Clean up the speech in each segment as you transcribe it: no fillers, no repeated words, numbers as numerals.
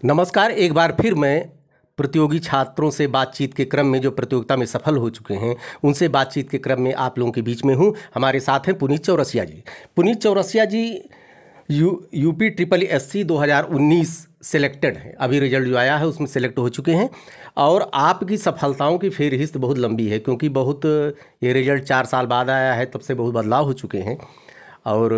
नमस्कार। एक बार फिर मैं प्रतियोगी छात्रों से बातचीत के क्रम में जो प्रतियोगिता में सफल हो चुके हैं उनसे बातचीत के क्रम में आप लोगों के बीच में हूं। हमारे साथ हैं पुनीत चौरसिया जी। पुनीत चौरसिया जी यूपी ट्रिपल एससी 2019 सेलेक्टेड हैं। अभी रिजल्ट जो आया है उसमें सेलेक्ट हो चुके हैं और आपकी सफलताओं की फेहरिस्त बहुत लंबी है, क्योंकि बहुत ये रिजल्ट 4 साल बाद आया है, तब से बहुत बदलाव हो चुके हैं। और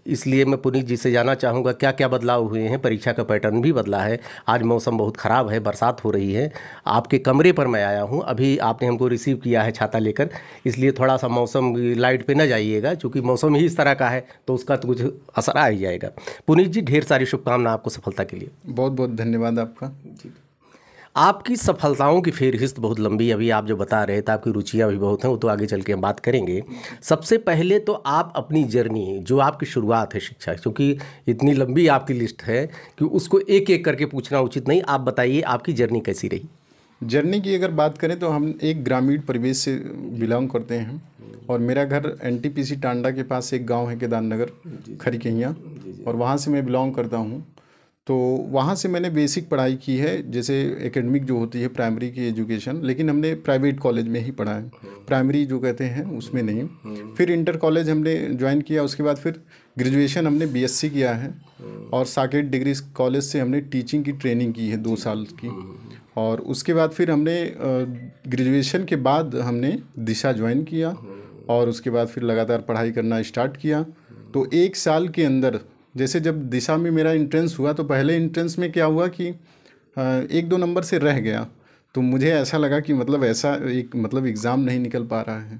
इसलिए मैं पुनीत जी से जानना चाहूँगा क्या क्या बदलाव हुए हैं। परीक्षा का पैटर्न भी बदला है, आज मौसम बहुत ख़राब है, बरसात हो रही है। आपके कमरे पर मैं आया हूँ, अभी आपने हमको रिसीव किया है छाता लेकर, इसलिए थोड़ा सा मौसम लाइट पे न जाइएगा, क्योंकि मौसम ही इस तरह का है तो उसका तो कुछ असर आ ही जाएगा। पुनीत जी, ढेर सारी शुभकामना आपको सफलता के लिए। बहुत बहुत धन्यवाद आपका जी। आपकी सफलताओं की फेहरिस्त बहुत लंबी, अभी आप जो बता रहे थे आपकी रुचियाँ भी बहुत हैं, वो तो आगे चल के हम बात करेंगे। सबसे पहले तो आप अपनी जर्नी, जो आपकी शुरुआत है शिक्षा, क्योंकि इतनी लंबी आपकी लिस्ट है कि उसको एक एक करके पूछना उचित नहीं, आप बताइए आपकी जर्नी कैसी रही। जर्नी की अगर बात करें तो हम एक ग्रामीण परिवेश से बिलोंग करते हैं और मेरा घर एनटीपीसी टांडा के पास एक गांव है केदार नगर खरीकहिया, और वहां से मैं बिलोंग करता हूं। तो वहाँ से मैंने बेसिक पढ़ाई की है, जैसे एकेडमिक जो होती है प्राइमरी की एजुकेशन, लेकिन हमने प्राइवेट कॉलेज में ही पढ़ा है, प्राइमरी जो कहते हैं उसमें नहीं। फिर इंटर कॉलेज हमने ज्वाइन किया, उसके बाद फिर ग्रेजुएशन हमने बीएससी किया है और साकेत डिग्री कॉलेज से हमने टीचिंग की ट्रेनिंग की है 2 साल की। और उसके बाद फिर हमने ग्रेजुएशन के बाद हमने दिशा ज्वाइन किया और उसके बाद फिर लगातार पढ़ाई करना स्टार्ट किया। तो 1 साल के अंदर, जैसे जब दिशा में मेरा एंट्रेंस हुआ तो पहले एंट्रेंस में क्या हुआ कि 1-2 नंबर से रह गया, तो मुझे ऐसा लगा कि मतलब ऐसा एक एग्ज़ाम नहीं निकल पा रहा है।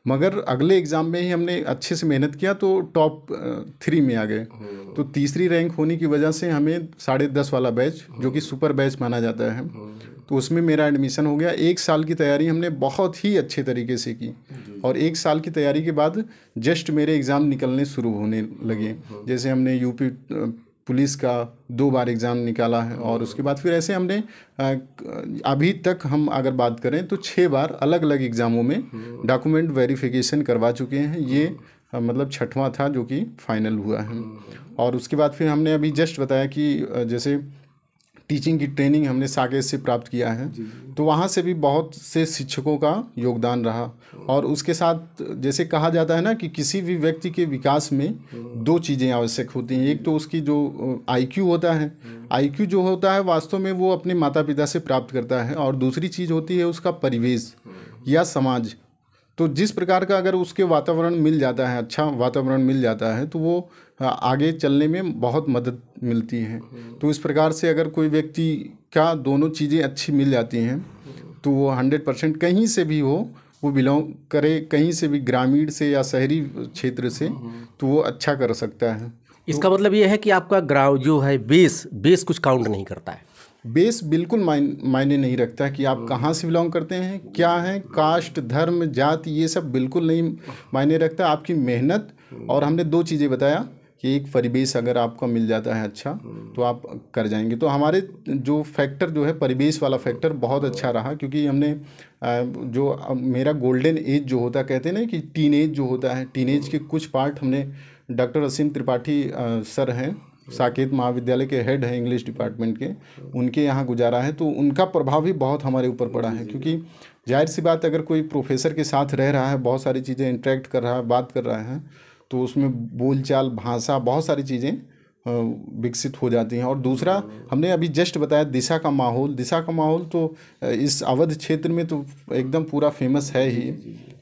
मगर अगले एग्ज़ाम में ही हमने अच्छे से मेहनत किया तो टॉप 3 में आ गए। तो तीसरी रैंक होने की वजह से हमें 10.5 वाला बैच, जो कि सुपर बैच माना जाता है, तो उसमें मेरा एडमिशन हो गया। 1 साल की तैयारी हमने बहुत ही अच्छे तरीके से की और 1 साल की तैयारी के बाद जस्ट मेरे एग्ज़ाम निकलने शुरू होने लगे। जैसे हमने यूपी पुलिस का 2 बार एग्ज़ाम निकाला है और उसके बाद फिर ऐसे हमने अभी तक हम अगर बात करें तो 6 बार अलग अलग एग्ज़ामों में डॉक्यूमेंट वेरिफिकेशन करवा चुके हैं। ये मतलब 6वां था जो कि फाइनल हुआ है। और उसके बाद फिर हमने अभी जस्ट बताया कि जैसे टीचिंग की ट्रेनिंग हमने साकेत से प्राप्त किया है, तो वहाँ से भी बहुत से शिक्षकों का योगदान रहा। और उसके साथ जैसे कहा जाता है ना कि किसी भी व्यक्ति के विकास में 2 चीज़ें आवश्यक होती हैं। एक तो उसकी जो आईक्यू होता है, आईक्यू जो होता है वास्तव में वो अपने माता पिता से प्राप्त करता है, और दूसरी चीज़ होती है उसका परिवेश या समाज। तो जिस प्रकार का अगर उसके वातावरण मिल जाता है, अच्छा वातावरण मिल जाता है, तो वो आगे चलने में बहुत मदद मिलती है। तो इस प्रकार से अगर कोई व्यक्ति का दोनों चीज़ें अच्छी मिल जाती हैं तो वो 100% कहीं से भी हो, वो बिलोंग करे, कहीं से भी, ग्रामीण से या शहरी क्षेत्र से, तो वो अच्छा कर सकता है। इसका मतलब ये है कि आपका ग्राउंड जो है, बेस कुछ काउंट नहीं करता है। बेस बिल्कुल मायने नहीं रखता कि आप कहाँ से बिलोंग करते हैं, क्या है, कास्ट, धर्म, जाति, ये सब बिल्कुल नहीं मायने रखता। आपकी मेहनत, और हमने 2 चीज़ें बताया कि एक परिवेश अगर आपका मिल जाता है अच्छा तो आप कर जाएंगे। तो हमारे जो फैक्टर जो है, परिवेश वाला फैक्टर बहुत अच्छा रहा, क्योंकि हमने जो मेरा गोल्डन एज जो होता, कहते हैं ना कि टीन एज जो होता है, टीन एज के कुछ पार्ट हमने डॉक्टर असीम त्रिपाठी सर हैं, साकेत महाविद्यालय के हेड हैं इंग्लिश डिपार्टमेंट के, उनके यहाँ गुजारा है। तो उनका प्रभाव भी बहुत हमारे ऊपर पड़ा है, क्योंकि जाहिर सी बात, अगर कोई प्रोफेसर के साथ रह रहा है, बहुत सारी चीज़ें इंटरेक्ट कर रहा है, बात कर रहा है, तो उसमें बोलचाल, भाषा, बहुत सारी चीज़ें विकसित हो जाती हैं। और दूसरा हमने अभी जस्ट बताया दिशा का माहौल तो इस अवध क्षेत्र में तो एकदम पूरा फेमस है ही,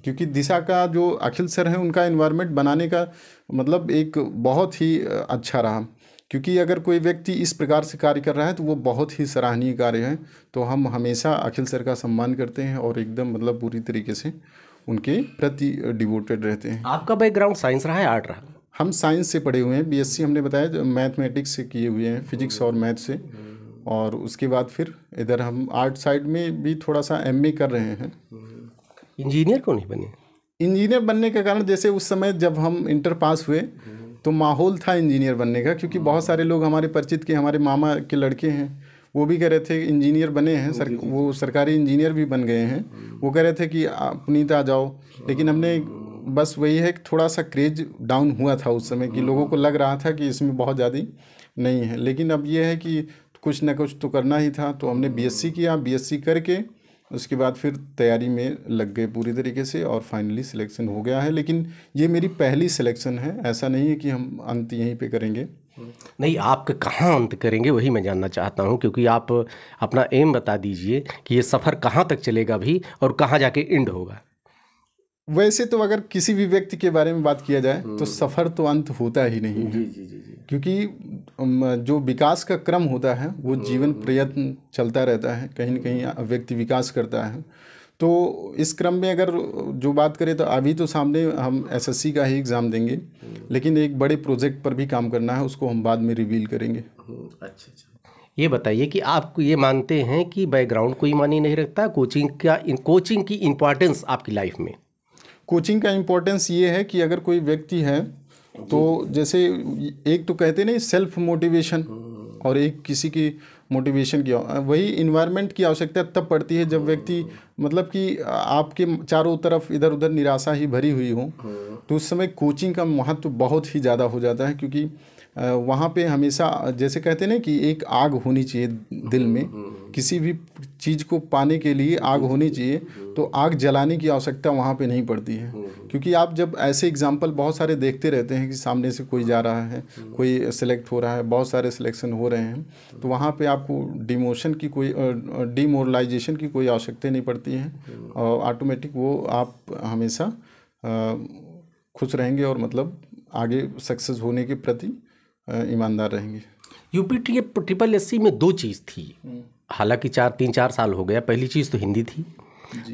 क्योंकि दिशा का जो अखिल सर हैं, उनका एनवायरनमेंट बनाने का मतलब एक बहुत ही अच्छा रहा। क्योंकि अगर कोई व्यक्ति इस प्रकार से कार्य कर रहा है तो वो बहुत ही सराहनीय कार्य है। तो हम हमेशा अखिल सर का सम्मान करते हैं और एकदम मतलब पूरी तरीके से उनके प्रति डिवोटेड रहते हैं। आपका बैकग्राउंड साइंस रहा है, आर्ट रहा? हम साइंस से पढ़े हुए हैं, बीएससी हमने बताया मैथमेटिक्स से किए हुए हैं, फिजिक्स और मैथ से। और उसके बाद फिर इधर हम आर्ट साइड में भी थोड़ा सा एमए कर रहे हैं। इंजीनियर क्यों नहीं बने? इंजीनियर बनने का कारण, जैसे उस समय जब हम इंटर पास हुए तो माहौल था इंजीनियर बनने का, क्योंकि बहुत सारे लोग हमारे परिचित के, हमारे मामा के लड़के हैं, वो भी कह रहे थे इंजीनियर बने हैं, वो सरकारी इंजीनियर भी बन गए हैं। वो कह रहे थे कि पुनीत आ जाओ, लेकिन हमने बस वही है कि थोड़ा सा क्रेज डाउन हुआ था उस समय, कि लोगों को लग रहा था कि इसमें बहुत ज़्यादा नहीं है। लेकिन अब ये है कि कुछ ना कुछ तो करना ही था, तो हमने बीएससी किया। बीएससी करके उसके बाद फिर तैयारी में लग गए पूरी तरीके से और फाइनली सिलेक्शन हो गया है। लेकिन ये मेरी पहली सिलेक्शन है, ऐसा नहीं है कि हम अंत यहीं पे करेंगे। नहीं, आप कहाँ अंत करेंगे वही मैं जानना चाहता हूँ, क्योंकि आप अपना एम बता दीजिए कि ये सफ़र कहाँ तक चलेगा भी और कहाँ जाके एंड होगा। वैसे तो अगर किसी भी व्यक्ति के बारे में बात किया जाए तो सफ़र तो अंत होता ही नहीं है। क्योंकि जो विकास का क्रम होता है वो जीवन प्रयत्न चलता रहता है, कहीं ना कहीं व्यक्ति विकास करता है। तो इस क्रम में अगर जो बात करें तो अभी तो सामने हम एसएससी का ही एग्ज़ाम देंगे, लेकिन एक बड़े प्रोजेक्ट पर भी काम करना है, उसको हम बाद में रिवील करेंगे। अच्छा, ये बताइए कि आप ये मानते हैं कि बैकग्राउंड कोई मायने नहीं रखता, कोचिंग की इम्पोर्टेंस आपकी लाइफ में? कोचिंग का इम्पोर्टेंस ये है कि अगर कोई व्यक्ति है तो जैसे एक तो कहते नहीं सेल्फ मोटिवेशन, और एक किसी की मोटिवेशन की, वही इन्वायरमेंट की आवश्यकता तब पड़ती है जब व्यक्ति मतलब कि आपके चारों तरफ इधर उधर निराशा ही भरी हुई हो, तो उस समय कोचिंग का महत्व बहुत ही ज़्यादा हो जाता है। क्योंकि वहाँ पे हमेशा जैसे कहते हैं ना कि एक आग होनी चाहिए दिल में, किसी भी चीज़ को पाने के लिए आग होनी चाहिए, तो आग जलाने की आवश्यकता वहाँ पे नहीं पड़ती है। क्योंकि आप जब ऐसे एग्जाम्पल बहुत सारे देखते रहते हैं कि सामने से कोई जा रहा है, कोई सेलेक्ट हो रहा है, बहुत सारे सिलेक्शन हो रहे हैं, तो वहाँ पे आपको डिमोरलाइजेशन की कोई आवश्यकता नहीं पड़ती है, और ऑटोमेटिक वो आप हमेशा खुश रहेंगे और मतलब आगे सक्सेस होने के प्रति ईमानदार रहेंगे। यूपी ट्रिपल एससी में दो चीज़ थी, हालांकि 3-4 साल हो गया। पहली चीज़ तो हिंदी थी,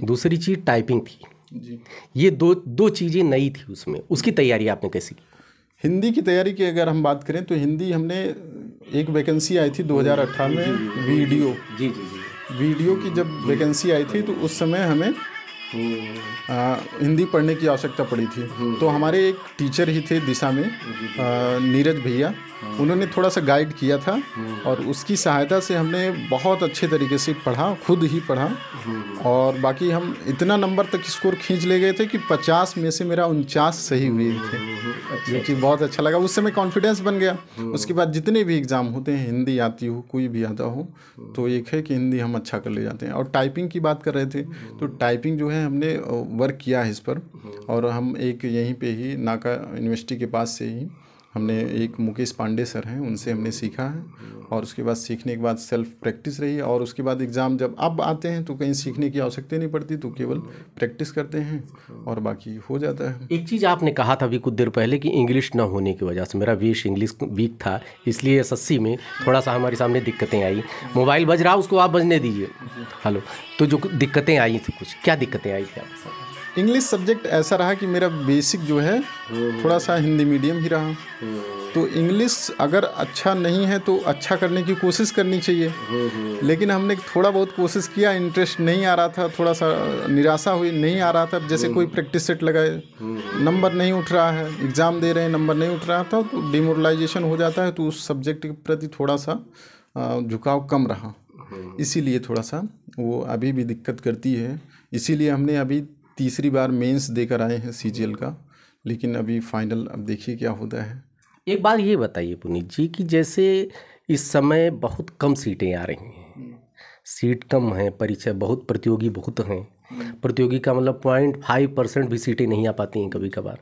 दूसरी चीज़ टाइपिंग थी जी। ये दो चीज़ें नई थी उसमें। उसकी तैयारी आपने कैसी की? हिंदी की तैयारी की अगर हम बात करें तो हिंदी हमने एक वैकेंसी आई थी 2018 में वीडियो की जब वैकेंसी आई थी तो उस समय हमें हिंदी पढ़ने की आवश्यकता पड़ी थी। तो हमारे एक टीचर ही थे दिशा में, नीरज भैया, उन्होंने थोड़ा सा गाइड किया था और उसकी सहायता से हमने बहुत अच्छे तरीके से पढ़ा, खुद ही पढ़ा, और बाकी हम इतना नंबर तक स्कोर खींच ले गए थे कि 50 में से मेरा 49 सही हुए थे, जो कि बहुत अच्छा लगा। उस समय कॉन्फिडेंस बन गया। उसके बाद जितने भी एग्ज़ाम होते हैं, हिंदी आती हो कोई भी आता हो, तो एक है कि हिंदी हम अच्छा कर ले जाते हैं। और टाइपिंग की बात कर रहे थे, तो टाइपिंग जो है हमने वर्क किया है इस पर, और हम एक यहीं पे ही नाका यूनिवर्सिटी के पास से ही हमने एक मुकेश पांडे सर हैं, उनसे हमने सीखा है, और उसके बाद सीखने के बाद सेल्फ प्रैक्टिस रही, और उसके बाद एग्ज़ाम जब अब आते हैं तो कहीं सीखने की आवश्यकता नहीं पड़ती, तो केवल प्रैक्टिस करते हैं और बाकी हो जाता है। एक चीज़ आपने कहा था अभी कुछ देर पहले कि इंग्लिश ना होने की वजह से, मेरा इंग्लिश वीक था, इसलिए एसएससी में थोड़ा सा हमारे सामने दिक्कतें आई। मोबाइल बज रहा, उसको आप बजने दीजिए। हेलो। तो जो दिक्कतें आई थी, कुछ क्या दिक्कतें आई थी आपके साथ? इंग्लिश सब्जेक्ट ऐसा रहा कि मेरा बेसिक जो है थोड़ा सा हिंदी मीडियम ही रहा, तो इंग्लिश अगर अच्छा नहीं है तो अच्छा करने की कोशिश करनी चाहिए। लेकिन हमने थोड़ा बहुत कोशिश किया, इंटरेस्ट नहीं आ रहा था, थोड़ा सा निराशा हुई, नहीं आ रहा था। जैसे कोई प्रैक्टिस सेट लगाए, नंबर नहीं उठ रहा है, एग्ज़ाम दे रहे हैं, नंबर नहीं उठ रहा था, तो डिमोरलाइजेशन हो जाता है। तो उस सब्जेक्ट के प्रति थोड़ा सा झुकाव कम रहा, इसीलिए थोड़ा सा वो अभी भी दिक्कत करती है। इसीलिए हमने अभी तीसरी बार मेंस देकर आए हैं सीजीएल का, लेकिन अभी फाइनल अब देखिए क्या होता है। एक बार ये बताइए पुनीत जी कि जैसे इस समय बहुत कम सीटें आ रही हैं, सीट कम है, परीक्षा बहुत, प्रतियोगी बहुत हैं, प्रतियोगी का मतलब 0.5% भी सीटें नहीं आ पाती हैं कभी कभार,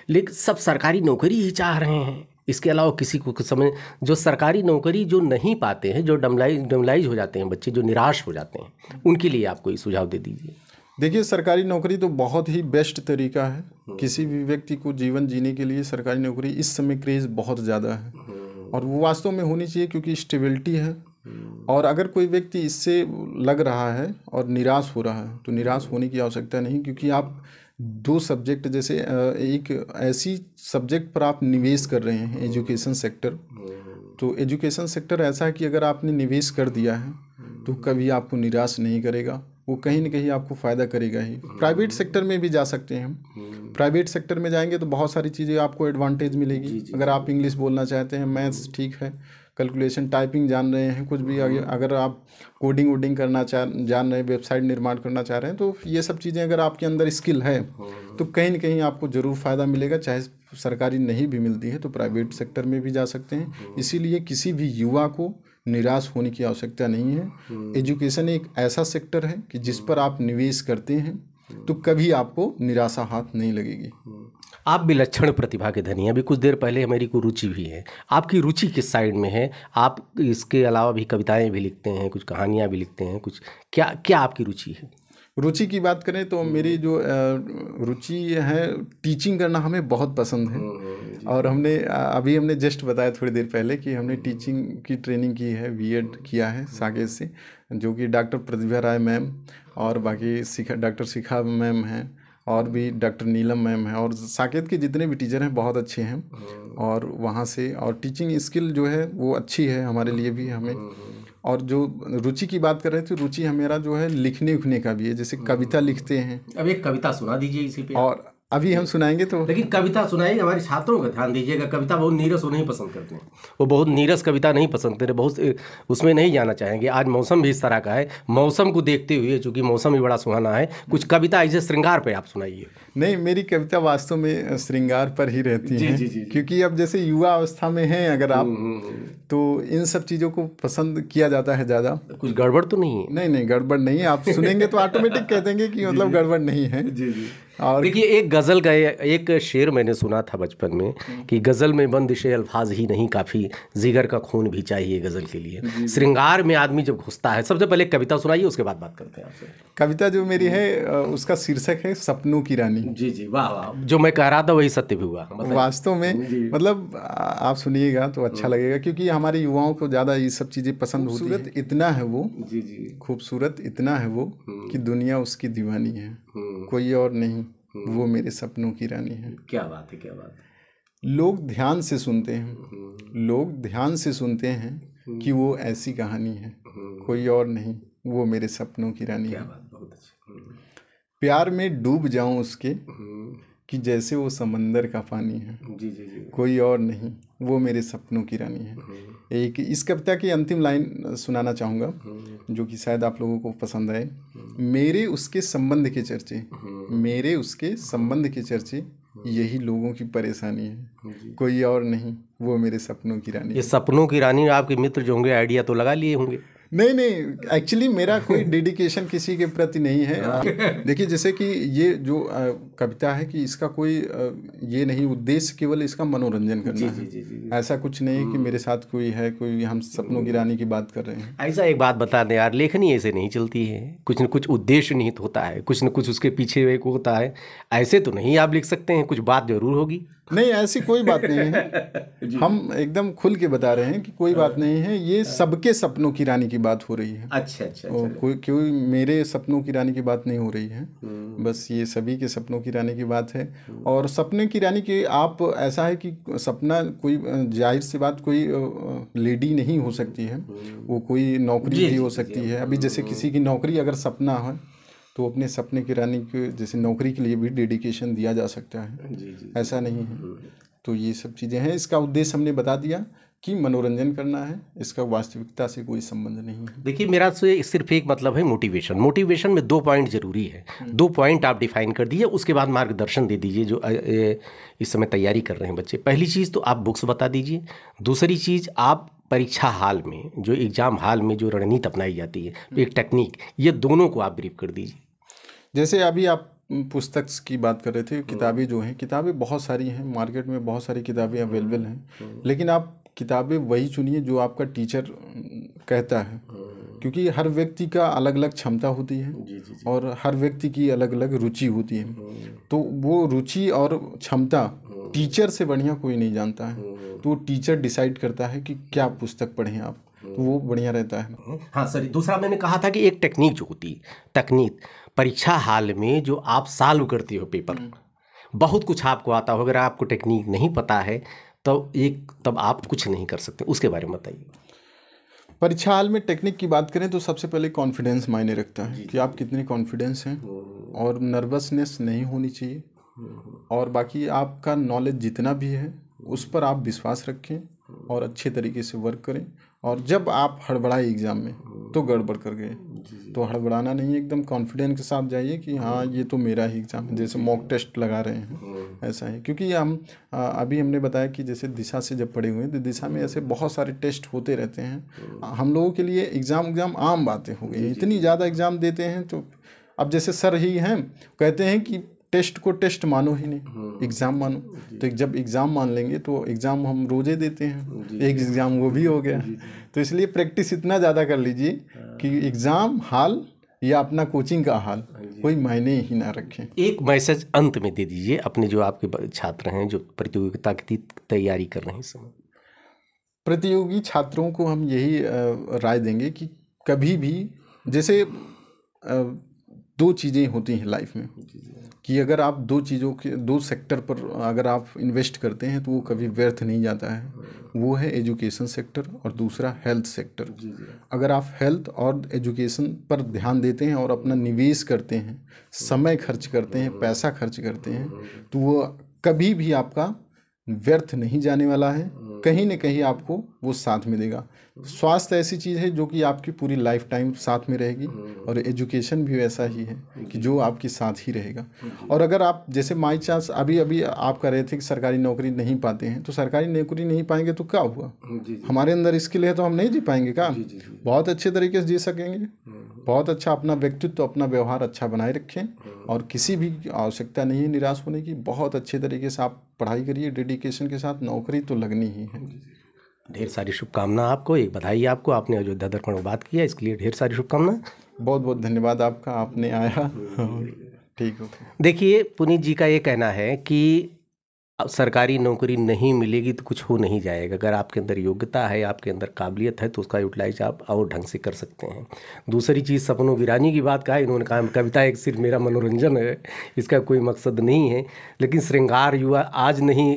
लेकिन सब सरकारी नौकरी ही चाह रहे हैं। इसके अलावा किसी को कुछ समय जो सरकारी नौकरी जो नहीं पाते हैं, जो डमलाइज हो जाते हैं बच्चे, जो निराश हो जाते हैं, उनके लिए आप कोई सुझाव दे दीजिए। देखिए, सरकारी नौकरी तो बहुत ही बेस्ट तरीका है किसी भी व्यक्ति को जीवन जीने के लिए। सरकारी नौकरी इस समय क्रेज़ बहुत ज़्यादा है, और वो वास्तव में होनी चाहिए क्योंकि स्टेबिलिटी है। और अगर कोई व्यक्ति इससे लग रहा है और निराश हो रहा है, तो निराश होने की आवश्यकता नहीं, क्योंकि आप दो सब्जेक्ट, जैसे एक ऐसी सब्जेक्ट पर आप निवेश कर रहे हैं, एजुकेशन सेक्टर। तो एजुकेशन सेक्टर ऐसा है कि अगर आपने निवेश कर दिया है तो कभी आपको निराश नहीं करेगा, वो कहीं ना कहीं आपको फ़ायदा करेगा ही। प्राइवेट सेक्टर में भी जा सकते हैं हम। प्राइवेट सेक्टर में जाएंगे तो बहुत सारी चीज़ें आपको एडवांटेज मिलेगी। अगर आप इंग्लिश बोलना चाहते हैं, मैथ्स ठीक है, कैलकुलेशन, टाइपिंग जान रहे हैं, कुछ भी अगर आप कोडिंग वोडिंग करना जान रहे हैं, वेबसाइट निर्माण करना चाह रहे हैं, तो ये सब चीज़ें अगर आपके अंदर स्किल है तो कहीं ना कहीं आपको ज़रूर फ़ायदा मिलेगा। चाहे सरकारी नहीं भी मिलती है तो प्राइवेट सेक्टर में भी जा सकते हैं। इसीलिए किसी भी युवा को निराश होने की आवश्यकता नहीं है। एजुकेशन एक ऐसा सेक्टर है कि जिस पर आप निवेश करते हैं तो कभी आपको निराशा हाथ नहीं लगेगी। आप विलक्षण प्रतिभा के धनी हैं। अभी कुछ देर पहले मेरी को रुचि भी है। आपकी रुचि किस साइड में है? आप इसके अलावा भी कविताएं भी लिखते हैं, कुछ कहानियां भी लिखते हैं, कुछ क्या क्या आपकी रुचि है? रुचि की बात करें तो मेरी जो रुचि है, टीचिंग करना हमें बहुत पसंद है। और हमने हमने जस्ट बताया थोड़ी देर पहले कि हमने टीचिंग की ट्रेनिंग की है, बीएड किया है साकेत से, जो कि डॉक्टर प्रतिभा राय मैम और बाकी डॉक्टर शिखा मैम हैं और भी डॉक्टर नीलम मैम हैं, और साकेत के जितने भी टीचर हैं बहुत अच्छे हैं। और वहाँ से और टीचिंग स्किल जो है वो अच्छी है हमारे लिए भी, हमें। और जो रुचि की बात कर रहे थे, रुचि हमारा जो है लिखने उखने का भी है, जैसे कविता लिखते हैं। अब एक कविता सुना दीजिए इसी पे। और अभी हम सुनाएंगे तो, लेकिन कविता सुनाइए, हमारे छात्रों का ध्यान दीजिएगा। कविता बहुत नीरस वो नहीं पसंद करते हैं, वो बहुत नीरस कविता नहीं पसंद करते, बहुत उसमें नहीं जाना चाहेंगे। आज मौसम भी इस तरह का है, मौसम को देखते हुए, चूँकि मौसम भी बड़ा सुहाना है, कुछ कविता ऐसे श्रृंगार पे आप सुनाइए। नहीं, मेरी कविता वास्तव में श्रृंगार पर ही रहती है, क्योंकि अब जैसे युवा अवस्था में हैं अगर आप, तो इन सब चीज़ों को पसंद किया जाता है ज़्यादा। कुछ गड़बड़ तो नहीं है? नहीं, गड़बड़ नहीं है। आप सुनेंगे तो ऑटोमेटिक कह देंगे कि मतलब गड़बड़ नहीं है। और देखिए, एक गज़ल का एक शेर मैंने सुना था बचपन में कि गज़ल में बंदिशे अल्फाज ही नहीं काफ़ी, जिगर का खून भी चाहिए गज़ल के लिए। श्रृंगार में आदमी जब घुसता है, सबसे पहले कविता सुनाइए, उसके बाद बात करते हैं आपसे। कविता जो मेरी है उसका शीर्षक है सपनों की रानी। जी, वाह वाह, जो मैं कह रहा था वही सत्य भी हुआ वास्तव में। मतलब आप सुनिएगा तो अच्छा लगेगा, क्योंकि हमारे युवाओं को ज़्यादा ये सब चीज़ें पसंद होती है। इतना है वो, खूबसूरत इतना है वो कि दुनिया उसकी दीवानी है, कोई और नहीं, वो मेरे सपनों की रानी है। क्या बात है, क्या बात है। लोग ध्यान से सुनते हैं, लोग ध्यान से सुनते हैं कि वो ऐसी कहानी है, कोई और नहीं, वो मेरे सपनों की रानी है। बहुत अच्छी। प्यार में डूब जाऊं उसके कि जैसे वो समंदर का पानी है, कोई और नहीं, वो मेरे सपनों की रानी है। एक इस कविता की अंतिम लाइन सुनाना चाहूँगा, जो कि शायद आप लोगों को पसंद आए। मेरे उसके संबंध के चर्चे, मेरे उसके संबंध के चर्चे, यही लोगों की परेशानी है, कोई और नहीं, वो मेरे सपनों की रानी। ये सपनों की रानी, आपके मित्र जो होंगे आइडिया तो लगा लिए होंगे? नहीं, एक्चुअली मेरा कोई डेडिकेशन किसी के प्रति नहीं है। देखिए, जैसे कि ये जो कविता है कि इसका कोई ये नहीं उद्देश्य, केवल इसका मनोरंजन करना है। ऐसा कुछ नहीं कि मेरे साथ कोई हम सपनों की रानी की बात कर रहे हैं। ऐसा एक बात बता दें यार, लेखनी ऐसे नहीं चलती है, कुछ न कुछ उद्देश्य निहित होता है, कुछ न कुछ उसके पीछे एक होता है। ऐसे तो नहीं आप लिख सकते हैं, कुछ बात जरूर होगी। नहीं, ऐसी कोई बात नहीं है। हम एकदम खुल के बता रहे हैं कि कोई बात नहीं है, ये सबके सपनों की रानी की बात हो रही है। अच्छा। कोई मेरे सपनों की रानी की बात नहीं हो रही है, बस ये सभी के सपनों की रानी की बात है। और सपने की रानी की आप ऐसा है कि सपना कोई, जाहिर सी बात, कोई लेडी नहीं हो सकती है, वो कोई नौकरी भी हो सकती है। अभी जैसे किसी की नौकरी अगर सपना है तो अपने सपने की रानी के जैसे नौकरी के लिए भी डेडिकेशन दिया जा सकता है। ऐसा नहीं है। तो ये सब चीज़ें हैं। इसका उद्देश्य हमने बता दिया कि मनोरंजन करना है, इसका वास्तविकता से कोई संबंध नहीं है। देखिए, मेरा से सिर्फ एक मतलब है मोटिवेशन। मोटिवेशन में 2 पॉइंट जरूरी है, 2 पॉइंट आप डिफाइन कर दीजिए, उसके बाद मार्गदर्शन दे दीजिए जो इस समय तैयारी कर रहे हैं बच्चे। पहली चीज़ तो आप बुक्स बता दीजिए, दूसरी चीज़ आप परीक्षा हाल में, जो एग्जाम हाल में जो रणनीति अपनाई जाती है, एक टेक्निक, ये दोनों को आप ब्रीफ कर दीजिए। जैसे अभी आप पुस्तक की बात कर रहे थे, किताबें जो हैं, किताबें बहुत सारी हैं, मार्केट में बहुत सारी किताबें अवेलेबल हैं, लेकिन आप किताबें वही चुनिए जो आपका टीचर कहता है, क्योंकि हर व्यक्ति का अलग अलग क्षमता होती है और हर व्यक्ति की अलग अलग रुचि होती है। तो वो रुचि और क्षमता टीचर से बढ़िया कोई नहीं जानता है, तो टीचर डिसाइड करता है कि क्या पुस्तक पढ़ें आप, तो वो बढ़िया रहता है। हाँ सर, दूसरा मैंने कहा था कि एक टेक्निक जो होती है, तकनीक परीक्षा हाल में जो आप सॉल्व करते हो पेपर, बहुत कुछ आपको आता हो, अगर आपको टेक्निक नहीं पता है तब आप कुछ नहीं कर सकते, उसके बारे में बताइए। परीक्षा हाल में टेक्निक की बात करें तो सबसे पहले कॉन्फिडेंस मायने रखता है कि आप कितने कॉन्फिडेंस हैं, और नर्वसनेस नहीं होनी चाहिए, और बाकी आपका नॉलेज जितना भी है उस पर आप विश्वास रखें और अच्छे तरीके से वर्क करें। और जब आप हड़बड़ाए एग्ज़ाम में तो गड़बड़ कर गए तो हड़बड़ाना नहीं है, एकदम कॉन्फिडेंस के साथ जाइए कि हाँ ये तो मेरा ही एग्ज़ाम है, जैसे मॉक टेस्ट लगा रहे हैं ऐसा है। क्योंकि हम अभी हमने बताया कि जैसे दिशा से जब पढ़े हुए हैं तो दिशा में ऐसे बहुत सारे टेस्ट होते रहते हैं। हम लोगों के लिए एग्ज़ाम आम बातें हो गई, इतनी ज़्यादा एग्ज़ाम देते हैं। तो अब जैसे सर ही हैं कहते हैं कि टेस्ट को टेस्ट मानो ही नहीं, एग्ज़ाम मानो। तो जब एग्ज़ाम मान लेंगे तो एग्ज़ाम हम रोज़े देते हैं, एक एग्ज़ाम वो भी हो गया। तो इसलिए प्रैक्टिस इतना ज़्यादा कर लीजिए कि एग्ज़ाम हाल या अपना कोचिंग का हाल कोई मायने ही ना रखें। एक मैसेज अंत में दे दीजिए अपने जो आपके छात्र हैं जो प्रतियोगिता की तैयारी कर रहे हैं इस समय। प्रतियोगी छात्रों को हम यही राय देंगे कि कभी भी जैसे दो चीज़ें होती हैं लाइफ में कि अगर आप दो सेक्टर पर अगर आप इन्वेस्ट करते हैं तो वो कभी व्यर्थ नहीं जाता है। वो है एजुकेशन सेक्टर और दूसरा हेल्थ सेक्टर। अगर आप हेल्थ और एजुकेशन पर ध्यान देते हैं और अपना निवेश करते हैं, समय खर्च करते हैं, पैसा खर्च करते हैं, तो वो कभी भी आपका व्यर्थ नहीं जाने वाला है। कहीं न कहीं आपको वो साथ में देगा। स्वास्थ्य ऐसी चीज़ है जो कि आपकी पूरी लाइफ टाइम साथ में रहेगी, और एजुकेशन भी वैसा ही है कि जो आपके साथ ही रहेगा। और अगर आप जैसे माई चांस अभी आप कह रहे थे कि सरकारी नौकरी नहीं पाते हैं, तो सरकारी नौकरी नहीं पाएंगे तो क्या हुआ? हमारे अंदर स्किल है तो हम नहीं जी पाएंगे क्या? बहुत अच्छे तरीके से जी सकेंगे। बहुत अच्छा अपना व्यक्तित्व, अपना व्यवहार अच्छा बनाए रखें, और किसी भी आवश्यकता नहीं है निराश होने की। बहुत अच्छे तरीके से आप पढ़ाई करिए डेडिकेशन के साथ, नौकरी तो लगनी ही है। ढेर सारी शुभकामना आपको, एक बधाई आपको, आपने अयोध्या दर्पण में बात किया इसके लिए ढेर सारी शुभकामना। बहुत बहुत धन्यवाद आपका, आपने आया। ठीक है। देखिए, पुनीत जी का ये कहना है कि सरकारी नौकरी नहीं मिलेगी तो कुछ हो नहीं जाएगा। अगर आपके अंदर योग्यता है, आपके अंदर काबिलियत है, तो उसका यूटिलाइज आप और ढंग से कर सकते हैं। दूसरी चीज़, सपनों की रानी की बात कहा इन्होंने, कहा कविता एक सिर्फ मेरा मनोरंजन है, इसका कोई मकसद नहीं है। लेकिन श्रृंगार युवा आज नहीं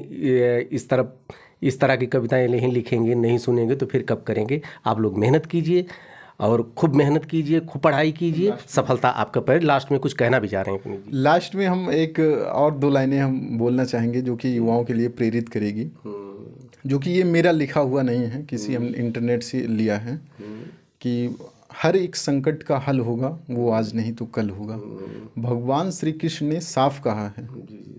इस तरह की कविताएं नहीं लिखेंगे, नहीं सुनेंगे तो फिर कब करेंगे। आप लोग मेहनत कीजिए और खूब मेहनत कीजिए, खूब पढ़ाई कीजिए, सफलता आपका पैर। लास्ट में कुछ कहना भी चाह रहे हैं पुनीत जी? लास्ट में हम एक और दो लाइनें हम बोलना चाहेंगे जो कि युवाओं के लिए प्रेरित करेगी, जो कि ये मेरा लिखा हुआ नहीं है, किसी हम इंटरनेट से लिया है, कि हर एक संकट का हल होगा, वो आज नहीं तो कल होगा। भगवान श्री कृष्ण ने साफ कहा है,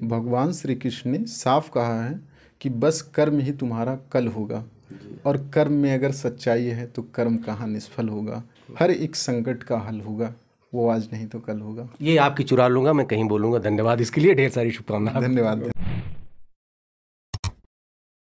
भगवान श्री कृष्ण ने साफ कहा है कि बस कर्म ही तुम्हारा कल होगा, और कर्म में अगर सच्चाई है तो कर्म कहाँ निष्फल होगा। हर एक संकट का हल होगा, वो आज नहीं तो कल होगा। ये आपकी चुरा लूँगा, मैं कहीं बोलूँगा। धन्यवाद इसके लिए, ढेर सारी शुभकामनाएं। धन्यवाद।